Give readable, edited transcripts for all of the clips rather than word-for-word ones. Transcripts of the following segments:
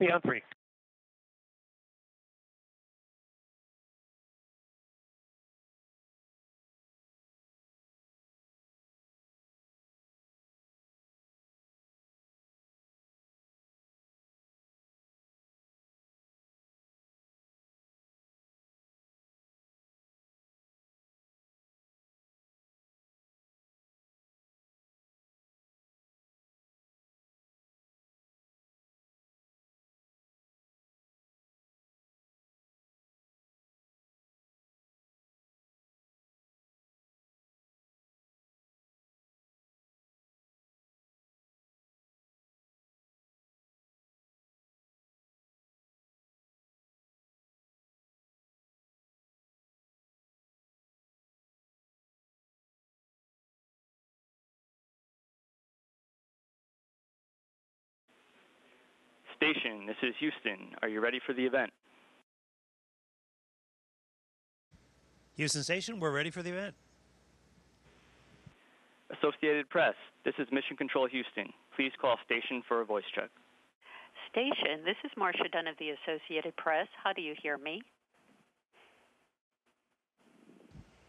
Be on 3. Station, this is Houston. Are you ready for the event? Houston Station, we're ready for the event. Associated Press, this is Mission Control Houston. Please call station for a voice check. Station, this is Marcia Dunn of the Associated Press. How do you hear me?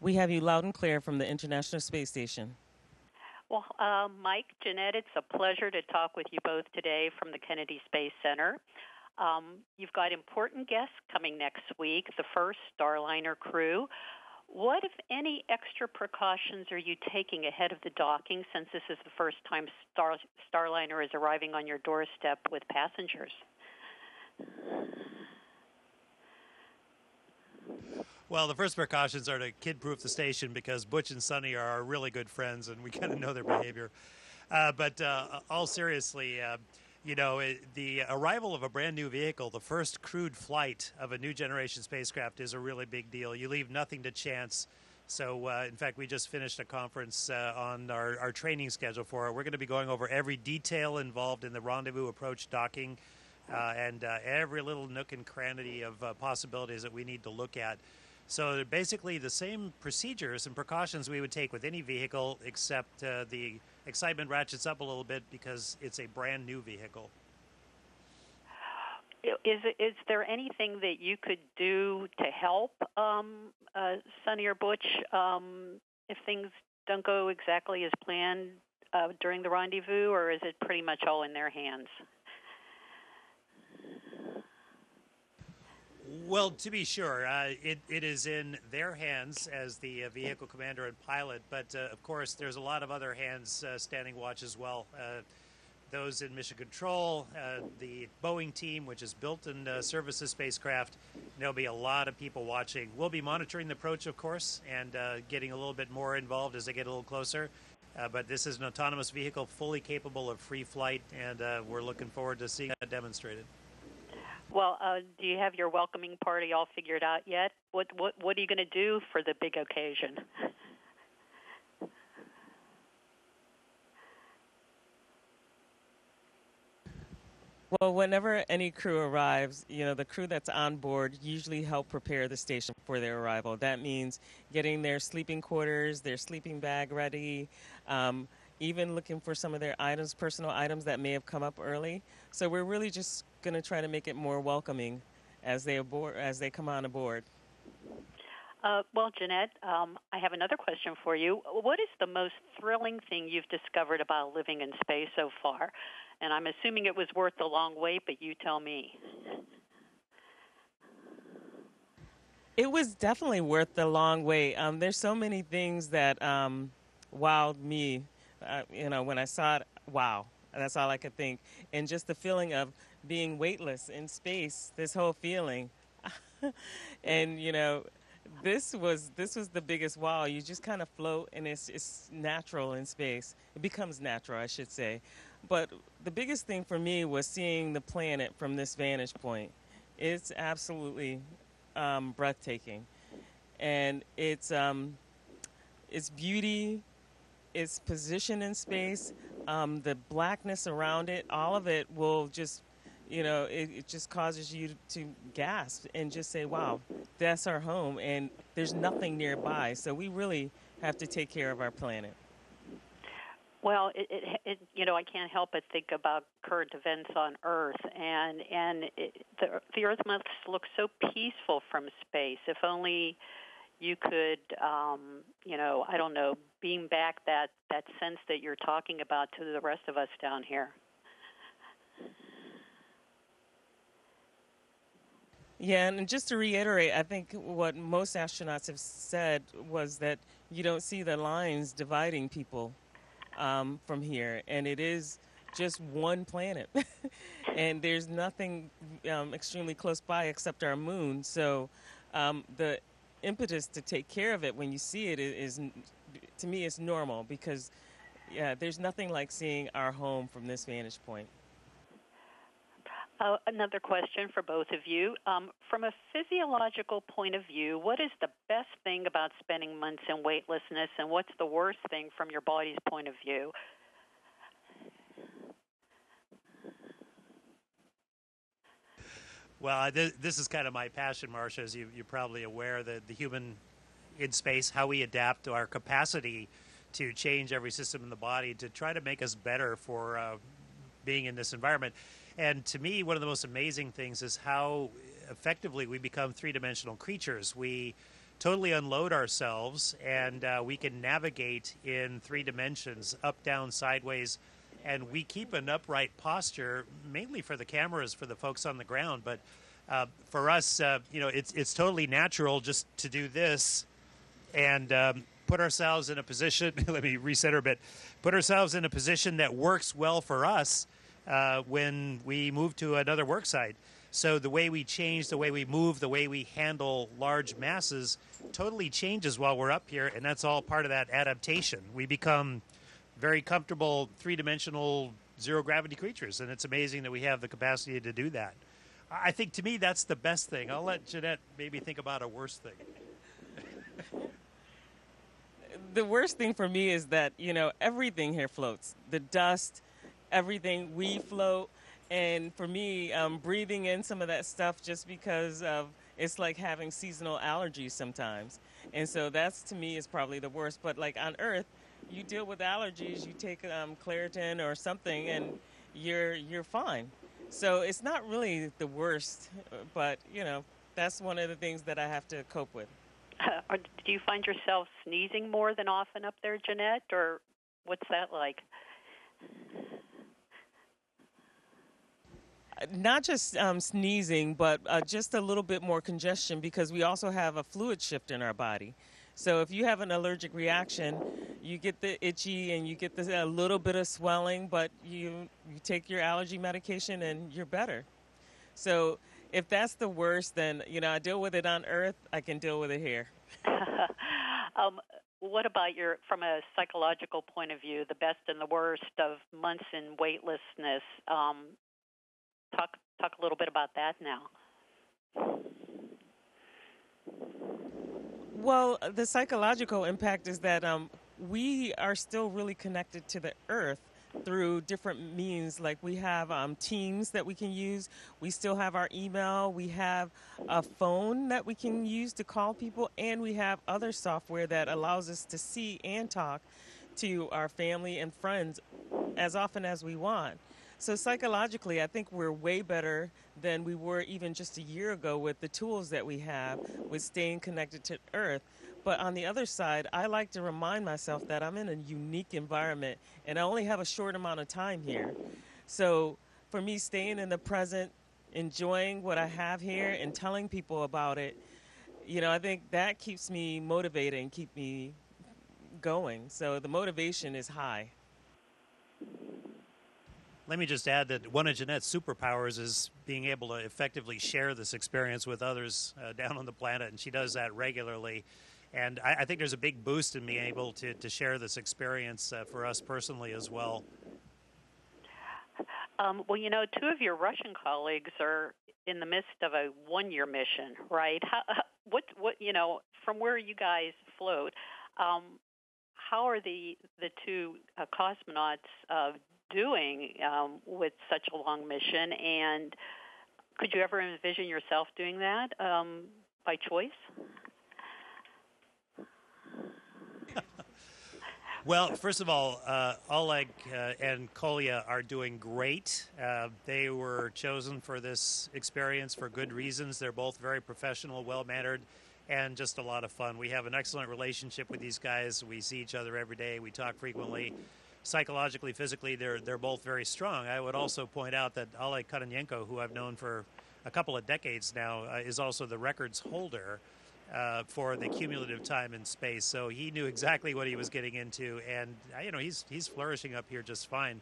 We have you loud and clear from the International Space Station. Well, Mike, Jeanette, it's a pleasure to talk with you both today from the Kennedy Space Center. You've got important guests coming next week, the first Starliner crew. What, if any, extra precautions are you taking ahead of the docking, since this is the first time Starliner is arriving on your doorstep with passengers? Well, the first precautions are to kid-proof the station, because Butch and Sonny are our really good friends, and we kind of know their behavior. But all seriously, the arrival of a brand new vehicle, the first crewed flight of a new generation spacecraft, is a really big deal. You leave nothing to chance. So, in fact, we just finished a conference on our training schedule for it. We're going to be going over every detail involved in the rendezvous approach docking and every little nook and cranny of possibilities that we need to look at. So basically the same procedures and precautions we would take with any vehicle, except the excitement ratchets up a little bit because it's a brand new vehicle. Is there anything that you could do to help Sonny or Butch if things don't go exactly as planned during the rendezvous, or is it pretty much all in their hands? Well, to be sure, it is in their hands as the vehicle commander and pilot, but of course there's a lot of other hands standing watch as well. Those in mission control, the Boeing team, which is built and services the spacecraft. There'll be a lot of people watching. We'll be monitoring the approach, of course, and getting a little bit more involved as they get a little closer. But this is an autonomous vehicle fully capable of free flight, and we're looking forward to seeing that demonstrated. Well, do you have your welcoming party all figured out yet? What are you going to do for the big occasion? Well, whenever any crew arrives, the crew that's on board usually help prepare the station for their arrival. That means getting their sleeping quarters, their sleeping bag ready, even looking for some of their items, personal items that may have come up early. So we're really just going to try to make it more welcoming as they come on aboard. Well, Jeanette, I have another question for you. What is the most thrilling thing you've discovered about living in space so far? And I'm assuming it was worth the long wait, but you tell me. It was definitely worth the long wait. There's so many things that wowed me. When I saw it, wow. That's all I could think. And just the feeling of being weightless in space, this whole feeling. And, this was the biggest wow. You just kind of float, and it's natural in space. It becomes natural, I should say. But the biggest thing for me was seeing the planet from this vantage point. It's absolutely breathtaking. And its beauty, its position in space, the blackness around it, all of it will just, it just causes you to gasp and just say, wow, that's our home, and there's nothing nearby. So we really have to take care of our planet. Well, I can't help but think about current events on Earth, and the Earth must look so peaceful from space. If only you could, I don't know, beam back that sense that you're talking about to the rest of us down here. Yeah, and just to reiterate, I think what most astronauts have said was that you don't see the lines dividing people from here, and it is just one planet, and there's nothing extremely close by except our moon. So the impetus to take care of it when you see it is to me, it's normal because, yeah, there's nothing like seeing our home from this vantage point. Another question for both of you. From a physiological point of view, what is the best thing about spending months in weightlessness, and what's the worst thing from your body's point of view? Well, this is kind of my passion, Marcia, as you're probably aware, that the human in space, how we adapt to our capacity to change every system in the body to try to make us better for being in this environment. And to me, one of the most amazing things is how effectively we become three-dimensional creatures. We totally unload ourselves, and we can navigate in 3 dimensions, up, down, sideways, and we keep an upright posture, mainly for the cameras, for the folks on the ground. But for us, it's totally natural just to do this and put ourselves in a position, let me recenter a bit, put ourselves in a position that works well for us when we move to another work site. So the way we change, the way we move, the way we handle large masses totally changes while we're up here, and that's all part of that adaptation. We become very comfortable, 3-dimensional, zero-gravity creatures, and it's amazing that we have the capacity to do that. I think, to me, that's the best thing. I'll let Jeanette maybe think about a worse thing. The worst thing for me is that, everything here floats. The dust, everything, we float. And for me, breathing in some of that stuff just because of it's like having seasonal allergies sometimes. And so that's, to me, is probably the worst. But like on Earth, you deal with allergies, you take Claritin or something, and you're fine. So it's not really the worst, but, that's one of the things that I have to cope with. Do you find yourself sneezing more than often up there, Jeanette, or what's that like? Not just sneezing, but just a little bit more congestion because we also have a fluid shift in our body. So if you have an allergic reaction, you get the itchy and you get a little bit of swelling, but you take your allergy medication and you're better. So if that's the worst, then, I deal with it on Earth, I can deal with it here. What about from a psychological point of view, the best and the worst of months in weightlessness? Talk a little bit about that now. Well, the psychological impact is that we are still really connected to the Earth through different means. Like we have Teams that we can use. We still have our email. We have a phone that we can use to call people. And we have other software that allows us to see and talk to our family and friends as often as we want. So psychologically, I think we're way better than we were even just a year ago with the tools that we have with staying connected to Earth. But on the other side, I like to remind myself that I'm in a unique environment and I only have a short amount of time here. So for me, staying in the present, enjoying what I have here and telling people about it, I think that keeps me motivated and keep me going. So the motivation is high. Let me just add that one of Jeanette's superpowers is being able to effectively share this experience with others down on the planet, and she does that regularly. And I think there's a big boost in being able to share this experience for us personally as well. Well, 2 of your Russian colleagues are in the midst of a 1-year mission, right? What from where you guys float, how are the 2 cosmonauts doing with such a long mission, and could you ever envision yourself doing that by choice? Well, first of all, Oleg and Kolya are doing great. They were chosen for this experience for good reasons. They're both very professional, well-mannered, and just a lot of fun. We have an excellent relationship with these guys. We see each other every day. We talk frequently. Psychologically, physically, they're both very strong. I would also point out that Oleg Kononenko, who I've known for a couple of decades now, is also the records holder for the cumulative time in space. So he knew exactly what he was getting into, and he's flourishing up here just fine.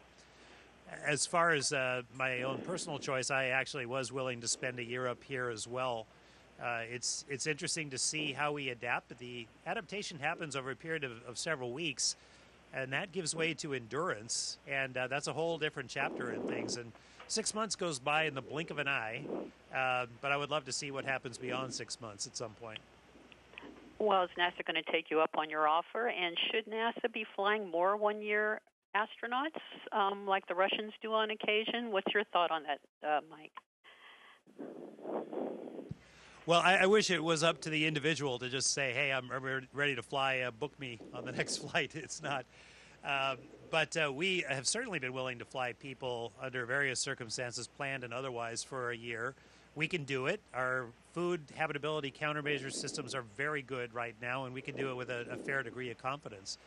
As far as my own personal choice, I actually was willing to spend a year up here as well. It's interesting to see how we adapt. The adaptation happens over a period of several weeks, and that gives way to endurance, and that's a whole different chapter in things. And 6 months goes by in the blink of an eye, but I would love to see what happens beyond 6 months at some point. Well, is NASA going to take you up on your offer? And should NASA be flying more one-year astronauts like the Russians do on occasion? What's your thought on that, Mike? Well, I wish it was up to the individual to just say, hey, I'm ready to fly, book me on the next flight. It's not. But we have certainly been willing to fly people under various circumstances, planned and otherwise, for a year. We can do it. Our food habitability countermeasure systems are very good right now, and we can do it with a fair degree of confidence.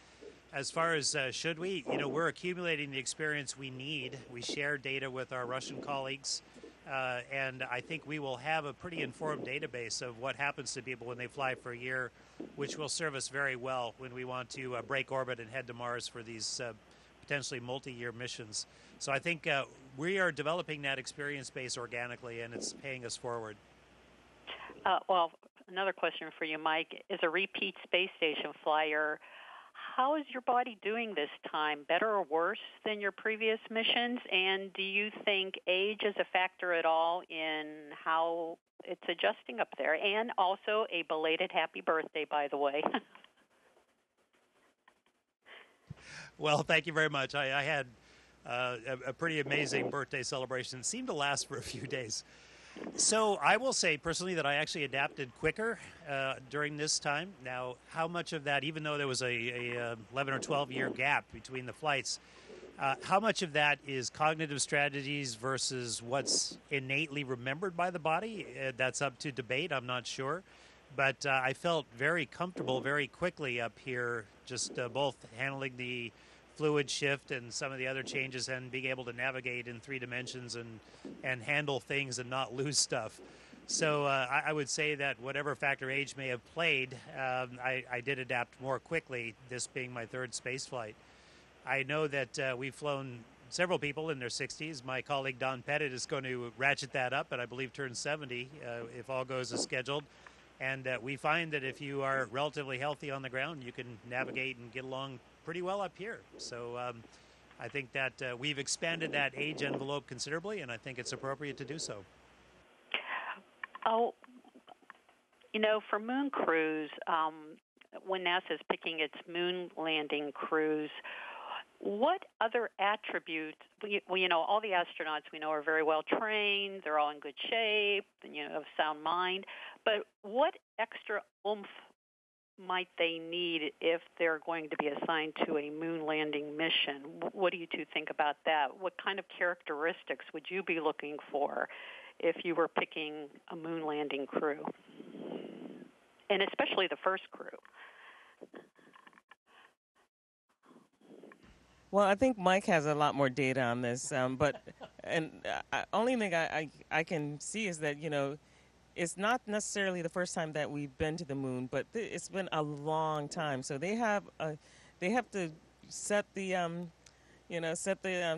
As far as should we, we're accumulating the experience we need. We share data with our Russian colleagues, and I think we will have a pretty informed database of what happens to people when they fly for a year, which will serve us very well when we want to break orbit and head to Mars for these potentially multi-year missions. So I think we are developing that experience base organically, and it's paying us forward. Well, another question for you, Mike. As a repeat space station flyer, how is your body doing this time? Better or worse than your previous missions? And do you think age is a factor at all in how it's adjusting up there? And also a belated happy birthday, by the way. Well, thank you very much. I had a pretty amazing birthday celebration. It seemed to last for a few days. So I will say personally that I actually adapted quicker during this time. Now, how much of that, even though there was a 11 or 12 year gap between the flights, how much of that is cognitive strategies versus what's innately remembered by the body? That's up to debate. I'm not sure. But I felt very comfortable very quickly up here, just both handling the fluid shift and some of the other changes and being able to navigate in 3 dimensions and handle things and not lose stuff. So I would say that whatever factor age may have played, I did adapt more quickly, this being my 3rd space flight. I know that we've flown several people in their 60s. My colleague Don Pettit is going to ratchet that up and I believe turn 70 if all goes as scheduled. And we find that if you are relatively healthy on the ground, you can navigate and get along pretty well up here. So I think that we've expanded that age envelope considerably, and I think it's appropriate to do so. Oh, for moon crews, when NASA is picking its moon landing crews, what other attributes, all the astronauts we know are very well trained, they're all in good shape, have sound mind, but what extra oomph might they need if they're going to be assigned to a moon landing mission? What do you two think about that? What kind of characteristics would you be looking for if you were picking a moon landing crew? And especially the first crew. Well, I think Mike has a lot more data on this, but only thing I can see is that, it's not necessarily the first time that we've been to the moon, but it's been a long time. So they have to set the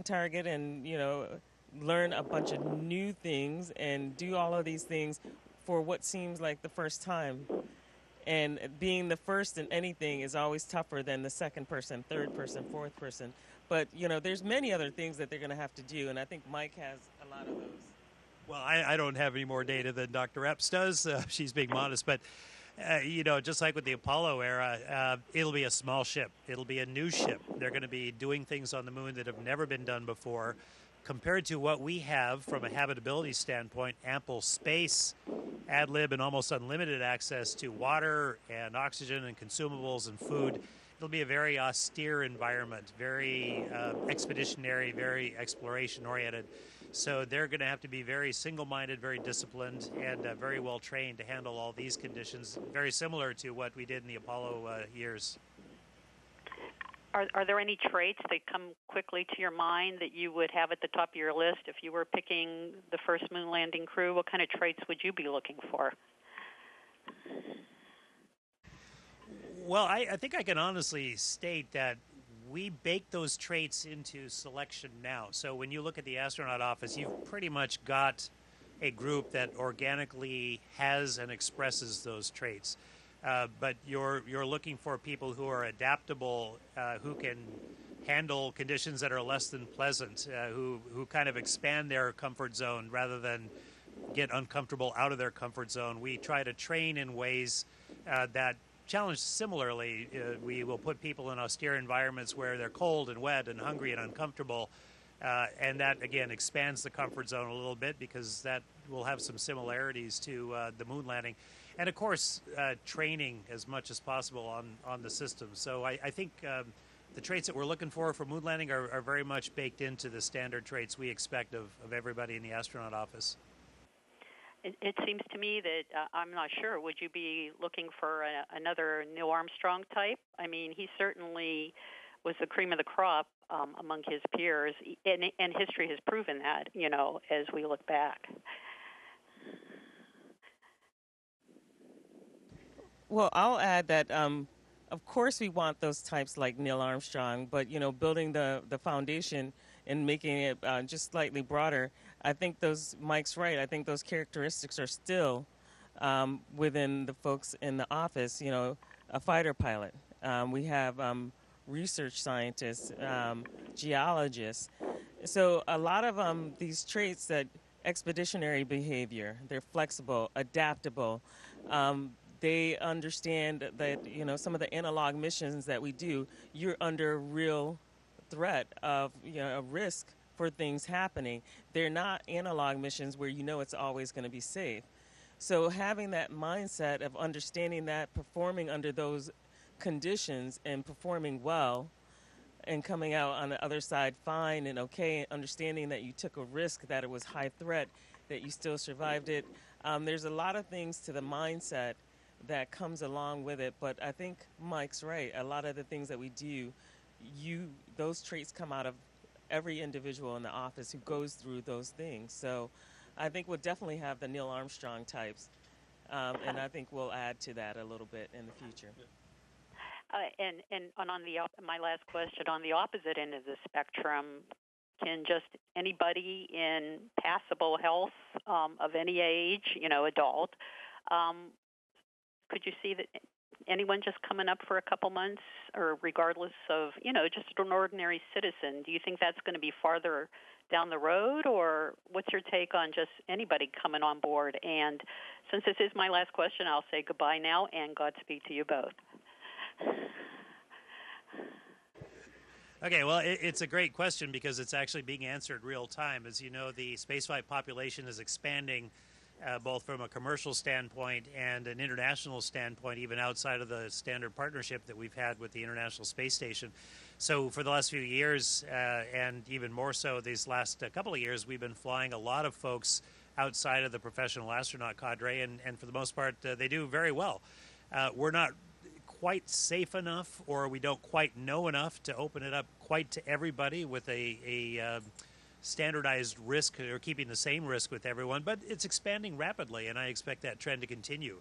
target and learn a bunch of new things and do all of these things for what seems like the first time. And being the first in anything is always tougher than the second person, third person, fourth person. But there's many other things that they're going to have to do, and I think Mike has a lot of those. Well, I don't have any more data than Dr. Epps does. She's being modest. But, just like with the Apollo era, it'll be a small ship. It'll be a new ship. They're going to be doing things on the moon that have never been done before. Compared to what we have from a habitability standpoint, ample space, ad lib, and almost unlimited access to water and oxygen and consumables and food, it'll be a very austere environment, very expeditionary, very exploration-oriented. So they're going to have to be very single-minded, very disciplined, and very well trained to handle all these conditions, very similar to what we did in the Apollo years. Are there any traits that come quickly to your mind that you would have at the top of your list if you were picking the first moon landing crew? What kind of traits would you be looking for? Well, I think I can honestly state that we bake those traits into selection now. So when you look at the astronaut office, you've pretty much got a group that organically has and expresses those traits. But you're looking for people who are adaptable, who can handle conditions that are less than pleasant, who kind of expand their comfort zone rather than get uncomfortable out of their comfort zone. We try to train in ways that challenge similarly. We will put people in austere environments where they're cold and wet and hungry and uncomfortable, and that, again, expands the comfort zone a little bit because that will have some similarities to the moon landing. And, of course, training as much as possible on the system. So I think the traits that we're looking for moon landing are very much baked into the standard traits we expect of everybody in the astronaut office. It seems to me that, I'm not sure, would you be looking for another Neil Armstrong type? I mean, he certainly was the cream of the crop among his peers, and history has proven that, as we look back. Well, I'll add that, of course, we want those types like Neil Armstrong, but, building the foundation and making it just slightly broader, I think Mike's right. I think those characteristics are still within the folks in the office, a fighter pilot. We have research scientists, geologists. So a lot of these traits, that expeditionary behavior, they're flexible, adaptable. They understand that, some of the analog missions that we do, you're under real threat of, a risk for things happening. They're not analog missions where it's always going to be safe. So having that mindset of understanding that, performing under those conditions and performing well and coming out on the other side fine and okay, and understanding that you took a risk, that it was high threat, that you still survived it. There's a lot of things to the mindset that comes along with it, but I think Mike's right. A lot of the things that we do, those traits come out of every individual in the office who goes through those things. So I think we'll definitely have the Neil Armstrong types, and I think we'll add to that a little bit in the future. And on my last question, on the opposite end of the spectrum, can just anybody in passable health of any age, adult, could you see that anyone just coming up for a couple months, or regardless of, just an ordinary citizen? Do you think that's going to be farther down the road, or what's your take on just anybody coming on board? And since this is my last question, I'll say goodbye now, and Godspeed to you both. Okay, well, it's a great question because it's actually being answered real time. As you know, the spaceflight population is expanding both from a commercial standpoint and an international standpoint, even outside of the standard partnership that we've had with the International Space Station. So for the last few years, and even more so these last couple of years, we've been flying a lot of folks outside of the professional astronaut cadre, and for the most part, they do very well. We're not quite safe enough, or we don't quite know enough to open it up quite to everybody with a standardized risk, or keeping the same risk with everyone, but it's expanding rapidly, and I expect that trend to continue.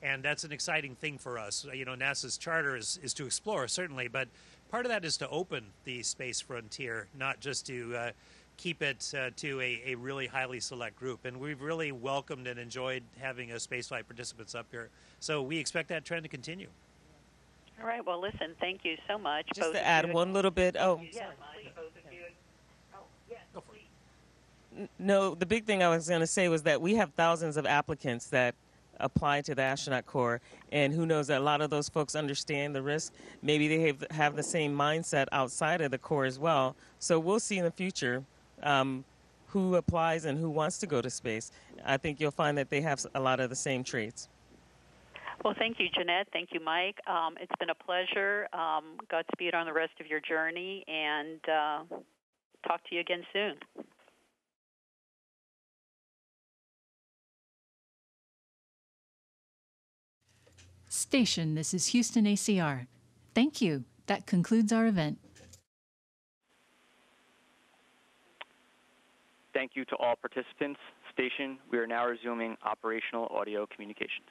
And that's an exciting thing for us. NASA's charter is to explore, certainly, but part of that is to open the space frontier, not just to keep it to a really highly select group. And we've really welcomed and enjoyed having spaceflight participants up here. So we expect that trend to continue. All right. Well, listen, thank you so much. Just to add one little bit. Oh, yes, please, both of you. Go for it. No, the big thing I was going to say was that we have thousands of applicants that apply to the astronaut corps, and who knows, that a lot of those folks understand the risk. Maybe they have the same mindset outside of the corps as well. So we'll see in the future who applies and who wants to go to space. I think you'll find that they have a lot of the same traits. Well, thank you, Jeanette. Thank you, Mike. It's been a pleasure. Godspeed on the rest of your journey, and talk to you again soon. Station, this is Houston ACR. Thank you. That concludes our event. Thank you to all participants. Station, we are now resuming operational audio communications.